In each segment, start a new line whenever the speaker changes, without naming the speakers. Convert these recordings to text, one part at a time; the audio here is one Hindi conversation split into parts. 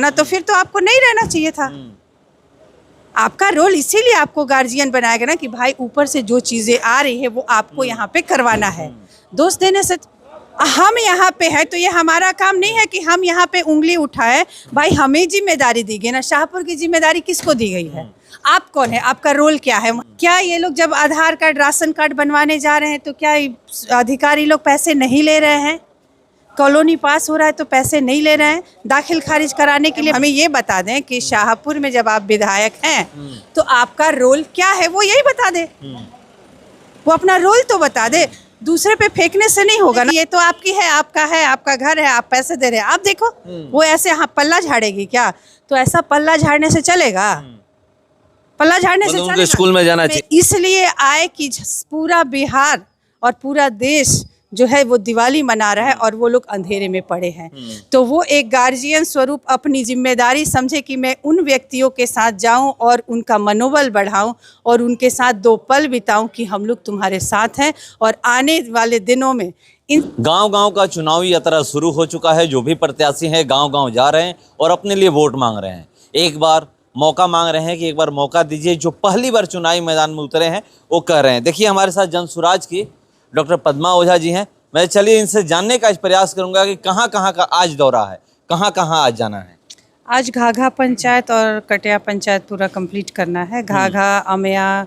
ना, तो फिर तो आपको नहीं रहना चाहिए था। आपका रोल इसीलिए आपको गार्जियन बनाया गया ना कि भाई ऊपर से जो चीज़ें आ रही है वो आपको यहाँ पे करवाना है। दोष देने से हम यहाँ पे हैं तो ये हमारा काम नहीं है कि हम यहाँ पे उंगली उठाएं। भाई हमें जिम्मेदारी दी गई ना, शाहपुर की जिम्मेदारी किसको दी गई है? आप कौन है? आपका रोल क्या है? क्या ये लोग जब आधार कार्ड राशन कार्ड बनवाने जा रहे हैं तो क्या अधिकारी लोग पैसे नहीं ले रहे हैं? कॉलोनी पास हो रहा है तो पैसे नहीं ले रहे हैं? दाखिल खारिज कराने के लिए हमें ये बता दें कि शाहपुर में जब आप विधायक हैं तो आपका रोल क्या है, वो यही बता दे। वो अपना रोल तो बता दे, दूसरे पे फेंकने से नहीं होगा ना। ये तो आपकी है, आपका घर है, आप पैसे दे रहे हैं। आप देखो वो ऐसे पल्ला झाड़ेगी क्या? तो ऐसा पल्ला झाड़ने से चलेगा? पल्ला झाड़ने से चलेगा?
स्कूल में जाना चाहिए।
इसलिए आए कि पूरा बिहार और पूरा देश जो है वो दिवाली मना रहा है और वो लोग अंधेरे में पड़े हैं। तो वो एक गार्जियन स्वरूप अपनी जिम्मेदारी समझे कि मैं उन व्यक्तियों के साथ जाऊं और उनका मनोबल बढ़ाऊं और उनके साथ 2 पल बिताऊं कि हम लोग तुम्हारे साथ हैं। और आने वाले दिनों में
गांव-गांव का चुनावी यात्रा शुरू हो चुका है। जो भी प्रत्याशी हैं गांव-गांव जा रहे हैं और अपने लिए वोट मांग रहे हैं। एक बार मौका मांग रहे हैं कि एक बार मौका दीजिए। जो पहली बार चुनावी मैदान में उतरे हैं वो कह रहे हैं। देखिए हमारे साथ जनसुराज की डॉक्टर पद्मा ओझा जी हैं। मैं चलिए इनसे जानने का प्रयास करूंगा कि कहाँ कहाँ का आज दौरा है, कहाँ कहाँ आज जाना है।
आज घाघा पंचायत और कटिया पंचायत पूरा कंप्लीट करना है। घाघा, अमया,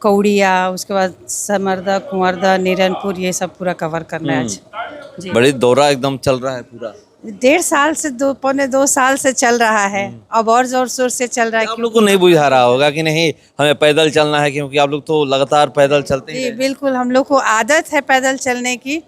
कौड़िया, उसके बाद समरदा, कुंवरदा, निरनपुर, ये सब पूरा कवर करना है आज जी।
बड़ी दौरा एकदम चल रहा है पूरा।
1.5 साल से पौने 2 साल से चल रहा है। अब और जोर शोर से चल रहा है।
आप लोग को नहीं बुझा रहा होगा कि नहीं हमें पैदल चलना है, क्योंकि आप लोग तो लगातार पैदल चलते हैं।
जी बिल्कुल, हम लोग को आदत है पैदल चलने की।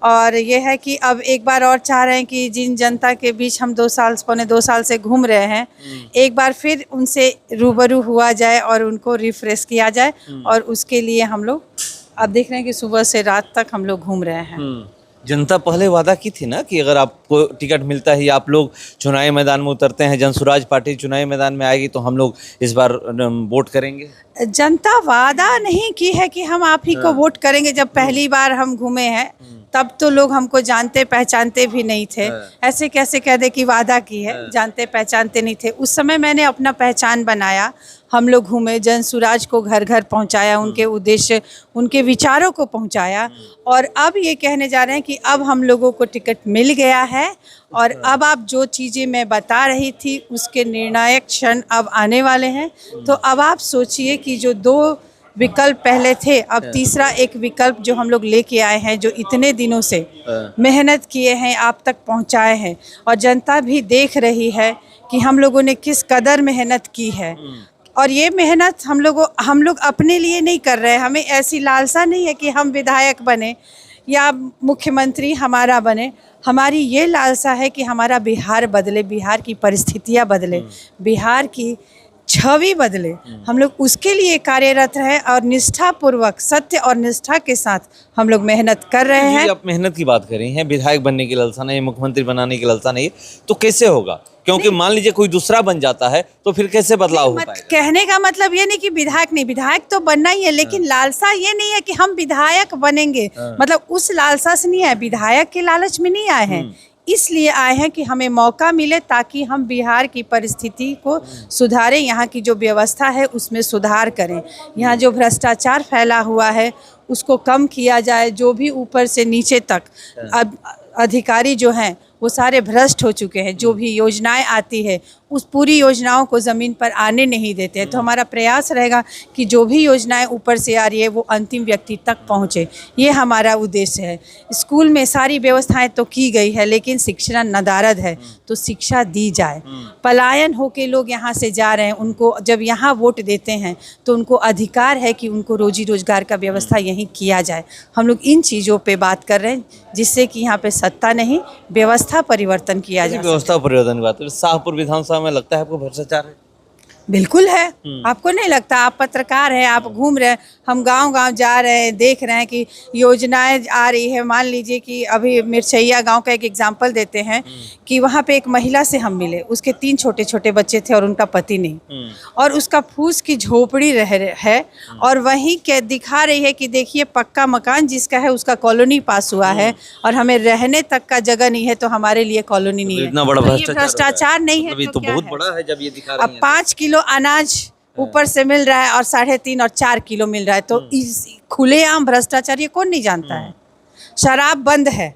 और ये है कि अब एक बार और चाह रहे हैं कि जिन जनता के बीच हम पौने 2 साल से घूम रहे हैं, एक बार फिर उनसे रूबरू हुआ जाए और उनको रिफ्रेश किया जाए। और उसके लिए हम लोग अब देख रहे हैं कि सुबह से रात तक हम लोग घूम रहे हैं।
जनता पहले वादा की थी ना कि अगर आपको टिकट मिलता है या आप लोग चुनावी मैदान में उतरते हैं, जनसुराज पार्टी चुनावी मैदान में आएगी तो हम लोग इस बार वोट करेंगे। जनता
वादा नहीं की है कि हम आप ही को वोट करेंगे। जब पहली बार हम घूमे हैं तब तो लोग हमको जानते पहचानते भी नहीं थे। ऐसे कैसे कह दे कि वादा की है? जानते पहचानते नहीं थे। उस समय मैंने अपना पहचान बनाया। हम लोग घूमे, जनसुराज को घर घर पहुंचाया, उनके उद्देश्य, उनके विचारों को पहुंचाया। और अब ये कहने जा रहे हैं कि अब हम लोगों को टिकट मिल गया है और अब आप जो चीज़ें मैं बता रही थी उसके निर्णायक क्षण अब आने वाले हैं। तो अब आप सोचिए कि जो 2 विकल्प पहले थे, अब तीसरा एक विकल्प जो हम लोग लेके आए हैं, जो इतने दिनों से मेहनत किए हैं, आप तक पहुंचाए हैं। और जनता भी देख रही है कि हम लोगों ने किस कदर मेहनत की है। और ये मेहनत हम लोग अपने लिए नहीं कर रहे हैं। हमें ऐसी लालसा नहीं है कि हम विधायक बने या मुख्यमंत्री हमारा बने। हमारी ये लालसा है कि हमारा बिहार बदले, बिहार की परिस्थितियाँ बदले, बिहार की छवि बदले। हम लोग उसके लिए कार्यरत हैं और निष्ठापूर्वक, सत्य और निष्ठा के साथ हम लोग मेहनत कर रहे हैं।
आप मेहनत की बात कर रही हैं, विधायक बनने की लालसा नहीं, मुख्यमंत्री बनाने की लालसा नहीं, तो कैसे होगा? क्योंकि मान लीजिए कोई दूसरा बन जाता है तो फिर कैसे बदलाव हो पाएगा?
कहने का मतलब ये नहीं कि विधायक नहीं, विधायक तो बनना ही है, लेकिन लालसा ये नहीं है कि हम विधायक बनेंगे। मतलब उस लालसा से नहीं आए, विधायक के लालच में नहीं आए हैं। इसलिए आए हैं कि हमें मौका मिले ताकि हम बिहार की परिस्थिति को सुधारें, यहाँ की जो व्यवस्था है उसमें सुधार करें, यहाँ जो भ्रष्टाचार फैला हुआ है उसको कम किया जाए। जो भी ऊपर से नीचे तक अधिकारी जो हैं वो सारे भ्रष्ट हो चुके हैं। जो भी योजनाएं आती है उस पूरी योजनाओं को ज़मीन पर आने नहीं देते हैं। तो हमारा प्रयास रहेगा कि जो भी योजनाएं ऊपर से आ रही है वो अंतिम व्यक्ति तक पहुंचे, ये हमारा उद्देश्य है। स्कूल में सारी व्यवस्थाएं तो की गई है, लेकिन शिक्षा नदारद है, तो शिक्षा दी जाए। पलायन होके लोग यहाँ से जा रहे हैं, उनको जब यहाँ वोट देते हैं तो उनको अधिकार है कि उनको रोजी रोजगार का व्यवस्था यहीं किया जाए। हम लोग इन चीज़ों पर बात कर रहे हैं जिससे कि यहाँ पर सत्ता नहीं, व्यवस्था परिवर्तन किया जाए।
व्यवस्था परिवर्तन की बात, शाहपुर विधानसभा में लगता है आपको भ्रष्टाचार है?
बिल्कुल है। आपको नहीं लगता? आप पत्रकार हैं, आप घूम रहे हैं, हम गांव गांव जा रहे हैं, देख रहे हैं कि योजनाएं आ रही है। मान लीजिए कि अभी मिर्चैया गांव का एक एग्जांपल देते हैं कि वहां पे एक महिला से हम मिले, उसके 3 छोटे छोटे बच्चे थे और उनका पति नहीं, और उसका फूस की झोपड़ी है और वहीं के दिखा रही है कि देखिए पक्का मकान जिसका है उसका कॉलोनी पास हुआ है और हमें रहने तक का जगह नहीं है, तो हमारे लिए कॉलोनी नहीं है।
इतना बड़ा
तो ये भ्रष्टाचार नहीं है
अभी
तो
तो
क्या
बहुत
है?
बड़ा है जब ये दिखा
अब
रही हैं।
5 किलो अनाज ऊपर से मिल रहा है और 3.5 और 4 किलो मिल रहा है, तो इस खुलेआम भ्रष्टाचार ये कौन नहीं जानता है? शराब बंद है,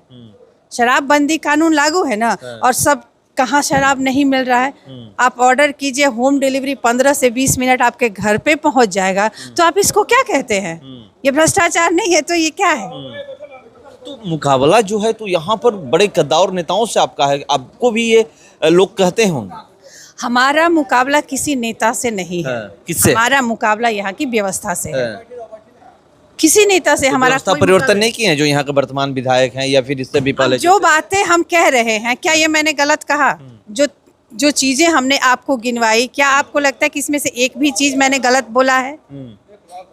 शराब बंदी कानून लागू है ना, और सब कहाँ शराब नहीं मिल रहा है। आप ऑर्डर कीजिए, होम डिलीवरी 15 से 20 मिनट आपके घर पे पहुंच जाएगा, तो आप इसको क्या कहते हैं? ये भ्रष्टाचार नहीं है तो ये क्या है?
तो मुकाबला जो है तो यहाँ पर बड़े कद्दावर नेताओं से आपका है, आपको भी ये लोग कहते होंगे।
हमारा मुकाबला किसी नेता से नहीं है।
किससे?
हमारा मुकाबला यहाँ की व्यवस्था से है। किसी नेता से
तो
हमारा
व्यवस्था
कोई
परिवर्तन
मुकाबला
नहीं किए हैं जो यहाँ के वर्तमान विधायक हैं या फिर इससे भी पहले
जो बातें हम कह रहे हैं, क्या ये मैंने गलत कहा? जो चीजें हमने आपको गिनवाई, क्या आपको लगता है कि इसमें से एक भी चीज मैंने गलत बोला है?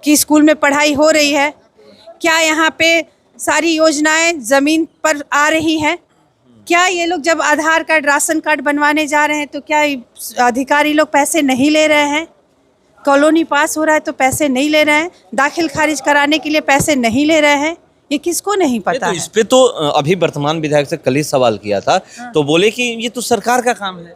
कि स्कूल में पढ़ाई हो रही है? क्या यहाँ पे सारी योजनाएं जमीन पर आ रही हैं? क्या ये लोग जब आधार कार्ड, राशन कार्ड बनवाने जा रहे हैं तो क्या अधिकारी लोग पैसे नहीं ले रहे हैं? कॉलोनी पास हो रहा है तो पैसे नहीं ले रहे हैं? दाखिल खारिज कराने के लिए पैसे नहीं ले रहे हैं? ये किसको नहीं पता
तो
है?
इस पे तो अभी वर्तमान विधायक से कल ही सवाल किया था, तो बोले कि ये तो सरकार का काम है।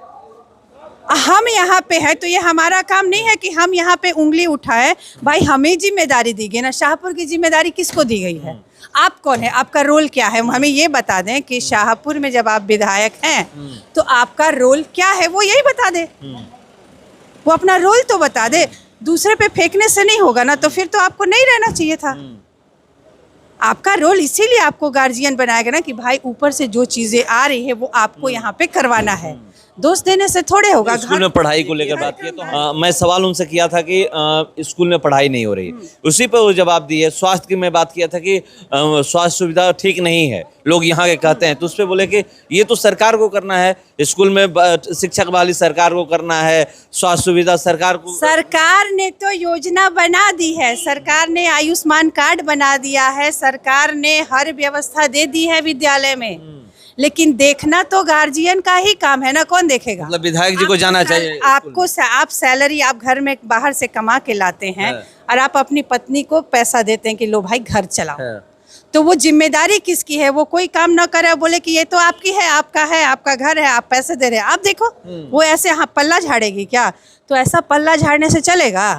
हम यहाँ पे है तो ये हमारा काम नहीं है कि हम यहाँ पे उंगली उठाए। भाई हमें जिम्मेदारी दी गई ना, शाहपुर की जिम्मेदारी किसको दी गई है? आप कौन है? आपका रोल क्या है? हमें ये बता दें कि शाहपुर में जब आप विधायक हैं तो आपका रोल क्या है, वो यही बता दे। वो अपना रोल तो बता दे। दूसरे पे फेंकने से नहीं होगा ना, तो फिर तो आपको नहीं रहना चाहिए था। आपका रोल इसीलिए आपको गार्जियन बनाया गया ना कि भाई ऊपर से जो चीजें आ रही है वो आपको यहाँ पे करवाना है। दोष देने से थोड़े होगा।
स्कूल में पढ़ाई को लेकर बात की तो मैं सवाल उनसे किया था कि स्कूल में पढ़ाई नहीं हो रही, उसी पर वो जवाब दिए। स्वास्थ्य की मैं बात किया था कि स्वास्थ्य सुविधा ठीक नहीं है, लोग यहाँ के कहते हैं, तो उस पर बोले कि ये तो सरकार को करना है, स्कूल में शिक्षक बहाली सरकार को करना है, स्वास्थ्य सुविधा सरकार को।
सरकार ने तो योजना बना दी है, सरकार ने आयुष्मान कार्ड बना दिया है, सरकार ने हर व्यवस्था दे दी है विद्यालय में, लेकिन देखना तो गार्जियन का ही काम है ना। कौन देखेगा?
मतलब विधायक जी को जाना चाहिए।
आप सैलरी आप घर में बाहर से कमा के लाते हैं और आप अपनी पत्नी को पैसा देते हैं कि लो भाई घर चलाओ, तो वो जिम्मेदारी किसकी है? वो कोई काम ना करे, बोले कि ये तो आपकी है, आपका घर है, आप पैसे दे रहे हैं। आप देखो वो ऐसे पल्ला झाड़ेगी क्या? तो ऐसा पल्ला झाड़ने से चलेगा?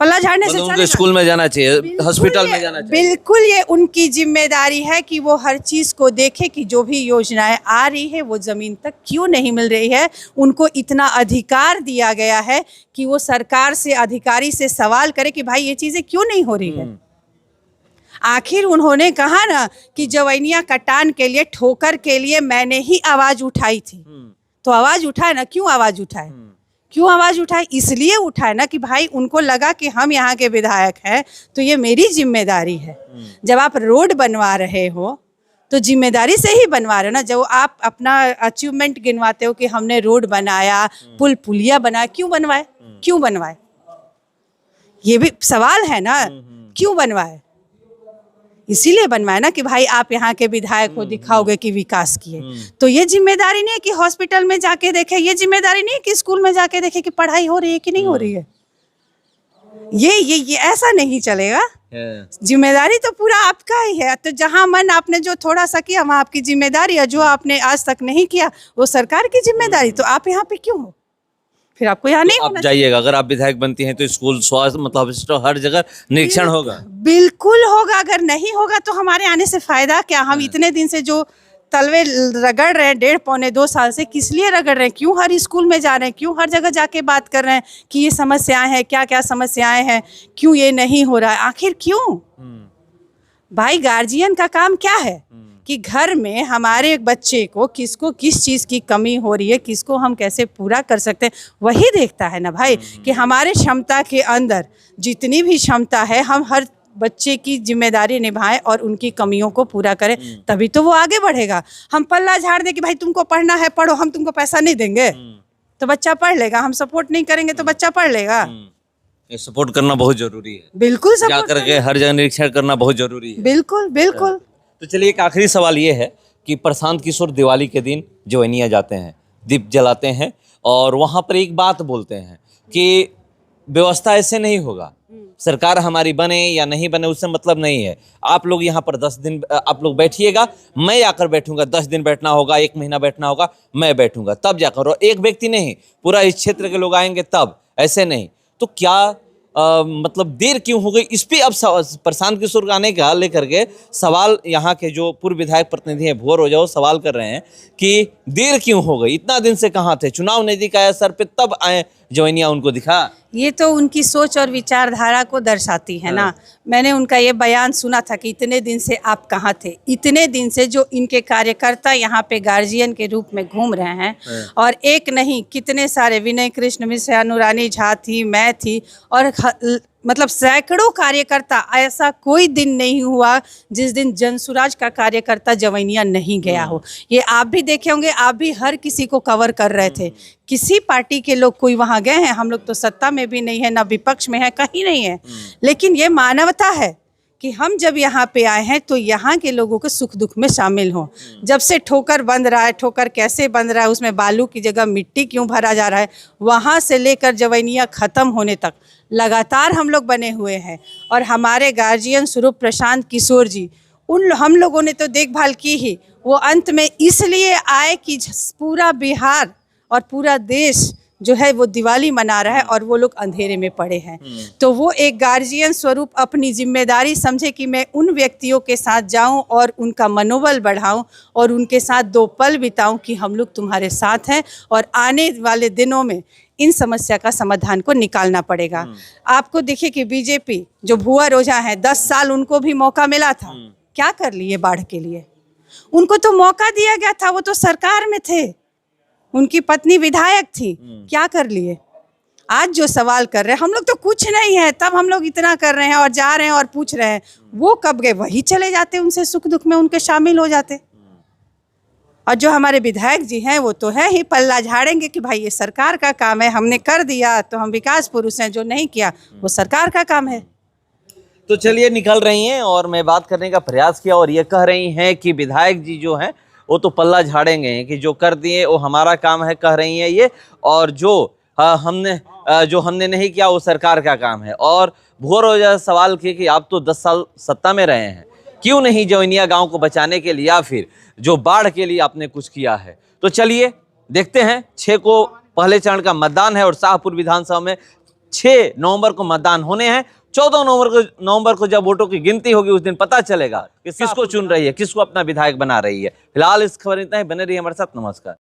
पल्ला झाड़ने से
उनको स्कूल में जाना चाहिए, हॉस्पिटल में जाना चाहिए।
बिल्कुल ये उनकी जिम्मेदारी है कि वो हर चीज को देखे कि जो भी योजनाएं आ रही है वो जमीन तक क्यों नहीं मिल रही है। उनको इतना अधिकार दिया गया है कि वो सरकार से, अधिकारी से सवाल करे कि भाई ये चीजें क्यों नहीं हो रही है। आखिर उन्होंने कहा ना कि जवैनिया कटान के लिए, ठोकर के लिए मैंने ही आवाज उठाई थी, तो आवाज उठाए ना। क्यों आवाज उठाए? क्यों आवाज उठाए? इसलिए उठाए ना कि भाई उनको लगा कि हम यहाँ के विधायक हैं तो ये मेरी जिम्मेदारी है। जब आप रोड बनवा रहे हो तो जिम्मेदारी से ही बनवा रहे हो ना। जब आप अपना अचीवमेंट गिनवाते हो कि हमने रोड बनाया, पुल पुलिया बनाया, क्यों बनवाए? क्यों बनवाए? ये भी सवाल है ना, क्यों बनवाए? इसीलिए बनवाए ना कि भाई आप यहाँ के विधायक हो, दिखाओगे कि विकास किए। तो ये जिम्मेदारी नहीं है कि हॉस्पिटल में जाके देखे, ये जिम्मेदारी नहीं है कि स्कूल में जाके देखे कि पढ़ाई हो रही है कि नहीं हो रही है। ये ऐसा नहीं चलेगा। जिम्मेदारी तो पूरा आपका ही है। तो जहाँ मन आपने जो थोड़ा सा किया वहाँ आपकी जिम्मेदारी है, जो आपने आज तक नहीं किया वो सरकार की जिम्मेदारी। तो आप यहाँ पे क्यों हो? फिर आपको यहाँ नहीं
आप जाइएगा, अगर आप विधायक बनती हैं तो स्कूल, स्वास्थ्य, मतलब हर जगह निरीक्षण होगा। बिल्कुल
होगा। अगर नहीं होगा तो हमारे आने से फायदा क्या? हम इतने दिन से जो तलवे रगड़ रहे हैं, 1.5-2 साल से, किस लिए रगड़ रहे हैं? क्यों हर स्कूल में जा रहे हैं? क्यों हर जगह जाके बात कर रहे हैं कि ये समस्याएं हैं, क्या क्या समस्याएं हैं, क्यों ये नहीं हो रहा है? आखिर क्यों? भाई गार्जियन का काम क्या है कि घर में हमारे बच्चे को किसको किस चीज़ की कमी हो रही है, किसको हम कैसे पूरा कर सकते हैं, वही देखता है ना भाई। कि हमारे क्षमता के अंदर जितनी भी क्षमता है हम हर बच्चे की जिम्मेदारी निभाएं और उनकी कमियों को पूरा करें, तभी तो वो आगे बढ़ेगा। हम पल्ला झाड़ दें कि भाई तुमको पढ़ना है पढ़ो, हम तुमको पैसा नहीं देंगे, तो बच्चा पढ़ लेगा। हम सपोर्ट नहीं करेंगे तो बच्चा पढ़ लेगा?
ये सपोर्ट करना बहुत जरूरी है,
बिल्कुल
जा
सपोर्ट
करके हर जगह निरीक्षण करना बहुत जरूरी है।
बिल्कुल बिल्कुल।
तो चलिए एक आखिरी सवाल ये है कि प्रशांत किशोर दिवाली के दिन जवैनिया जाते हैं, दीप जलाते हैं और वहाँ पर एक बात बोलते हैं कि व्यवस्था ऐसे नहीं होगा, सरकार हमारी बने या नहीं बने उससे मतलब नहीं है, आप लोग यहाँ पर 10 दिन आप लोग बैठिएगा, मैं आकर बैठूंगा, 10 दिन बैठना होगा, 1 महीना बैठना होगा, मैं बैठूंगा तब जाकर, और एक व्यक्ति नहीं पूरा इस क्षेत्र के लोग आएंगे तब, ऐसे नहीं। तो क्या मतलब देर क्यों हो गई इस पे अब प्रशांत किशोर आने का लेकर के सवाल यहाँ के जो पूर्व विधायक प्रतिनिधि हैं भुवर ओझा सवाल कर रहे हैं कि देर क्यों हो गई, इतना दिन से कहाँ थे, चुनाव नजदीक आया सर पे तब आए जवैनिया उनको दिखा।
ये तो उनकी सोच और विचारधारा को दर्शाती है ना। मैंने उनका ये बयान सुना था कि इतने दिन से आप कहाँ थे, इतने दिन से जो इनके कार्यकर्ता यहाँ पे गार्जियन के रूप में घूम रहे हैं, और एक नहीं कितने सारे, विनय कृष्ण मिश्रा, अनुरानी झा थी, मैं थी, और मतलब सैकड़ों कार्यकर्ता, ऐसा कोई दिन नहीं हुआ जिस दिन जनसुराज का कार्यकर्ता जवैनिया नहीं गया हो। ये आप भी देखे होंगे, आप भी हर किसी को कवर कर रहे थे, किसी पार्टी के लोग कोई वहाँ गए हैं? हम लोग तो सत्ता में भी नहीं है, ना विपक्ष में है, कहीं नहीं है। लेकिन ये मानवता है कि हम जब यहाँ पे आए हैं तो यहाँ के लोगों के सुख दुख में शामिल हों। जब से ठोकर बंद रहा है, ठोकर कैसे बंद रहा है, उसमें बालू की जगह मिट्टी क्यों भरा जा रहा है, वहाँ से लेकर जवैनिया ख़त्म होने तक लगातार हम लोग बने हुए हैं। और हमारे गार्जियन स्वरूप प्रशांत किशोर जी, हम लोगों ने तो देखभाल की ही, वो अंत में इसलिए आए कि पूरा बिहार और पूरा देश जो है वो दिवाली मना रहा है और वो लोग अंधेरे में पड़े हैं। तो वो एक गार्जियन स्वरूप अपनी जिम्मेदारी समझे कि मैं उन व्यक्तियों के साथ जाऊं और उनका मनोबल बढ़ाऊं और उनके साथ 2 पल बिताऊं कि हम लोग तुम्हारे साथ हैं और आने वाले दिनों में इन समस्या का समाधान को निकालना पड़ेगा। आपको देखिए कि बीजेपी जो भुवर ओझा है, 10 साल उनको भी मौका मिला था, क्या कर लिए बाढ़ के लिए? उनको तो मौका दिया गया था, वो तो सरकार में थे, उनकी पत्नी विधायक थी, क्या कर लिए? आज जो सवाल कर रहे हैं, हम लोग तो कुछ नहीं है, तब हम लोग इतना कर रहे हैं और जा रहे हैं और पूछ रहे हैं, वो कब गए? वही चले जाते, उनसे सुख दुख में उनके शामिल हो जाते। और जो हमारे विधायक जी हैं वो तो है ही पल्ला झाड़ेंगे कि भाई ये सरकार का काम है, हमने कर दिया तो हम विकास पुरुष हैं, जो नहीं किया वो सरकार का काम है।
तो चलिए निकल रही हैं और मैं बात करने का प्रयास किया और ये कह रही हैं कि विधायक जी जो हैं वो तो पल्ला झाड़ेंगे कि जो कर दिए वो हमारा काम है, कह रही हैं ये, और जो हमने नहीं किया वो सरकार का काम है। और भुवर ओझा सवाल किए कि आप तो 10 साल सत्ता में रहे हैं, क्यों नहीं जवैनिया गांव को बचाने के लिए या फिर जो बाढ़ के लिए आपने कुछ किया है? तो चलिए देखते हैं, 6 को पहले चरण का मतदान है और शाहपुर विधानसभा में 6 नवंबर को मतदान होने हैं। 14 नवंबर को जब वोटों की गिनती होगी उस दिन पता चलेगा कि किसको चुन रही है, किसको अपना विधायक बना रही है। फिलहाल इस खबर इतना ही, बने रहिए हमारे साथ, नमस्कार।